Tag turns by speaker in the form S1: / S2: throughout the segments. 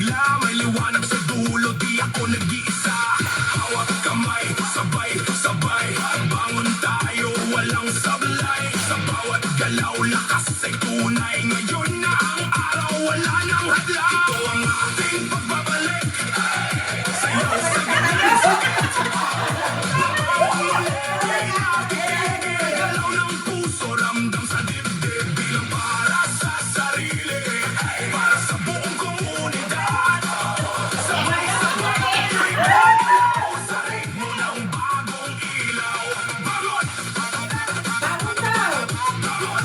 S1: sigla, may liwanag sa dulo, di ako nag-iisa. Hawak kamay, sabay-sabay, bangon tayo, walang sablay. Sa bawat galaw, lakas ay tunay. Ngayon na ang araw, wala nang hadlang. Ito ang ating pagbabalik, sayaw sa gandang sakit. Galaw ng puso, ramdam sa dibdib, bilang para sa sarili, para sa buong komunidad. Sabay-sabay, sa ritmo ng bagong ilaw. Bangon!
S2: Bangon daw!
S1: Bangon!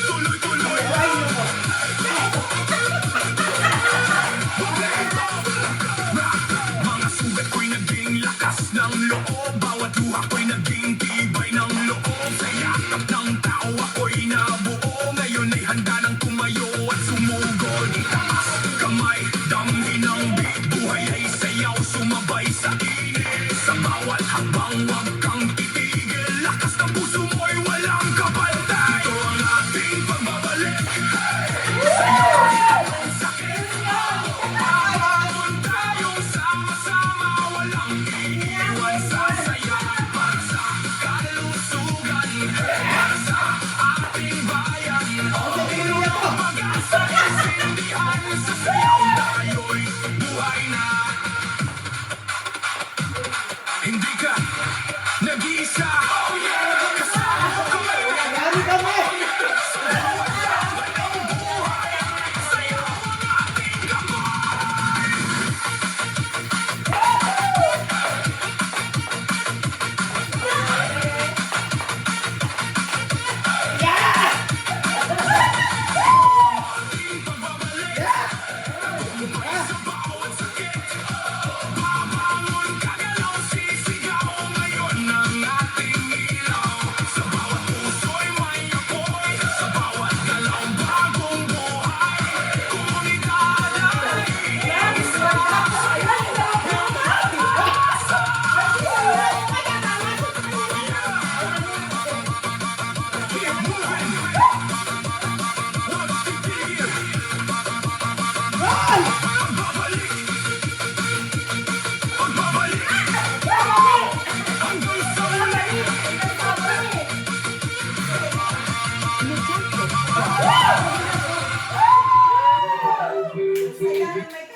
S1: Tuloy-tuloy! Mga sugat ko'y naging lakas ng loob, bawat luha ko'y naging tibay ng loob. Sa yakap ng tao ako'y nabuo, ngayon ay handa ng tumayo at sumugod. Itaas kamay, damhin ang beat, buhay ay sayaw, sumabay sa init. Sa bawat habang wag kang titigil, lakas ng puso mo'y walang kapantay. Ito ang ating pagbabalik, sayaw ang sakit. Bangon tayong sama-sama, walang iiwan sa saya. Para sa kalusugan, para sa ating bayan. Pag-asa kasindihan, sa sayaw tayo'y buhay na. Hindi ka nag-iisa, kasama ko kami.
S2: Dami kami!
S1: Sayaw ang ating kamay. Ating pagbabalik, tagumpay sa bawat sakit. Babangon, gagalaw, sisigaw, ngayon ang ating ilaw. Sa bawat puso'y may apoy, sa bawat galaw bagong buhay. Komunidad ang iisa. Keep moving, huwag titigil. Pagbabalik, pagbabalik, hanggang sa muli.
S2: Saya may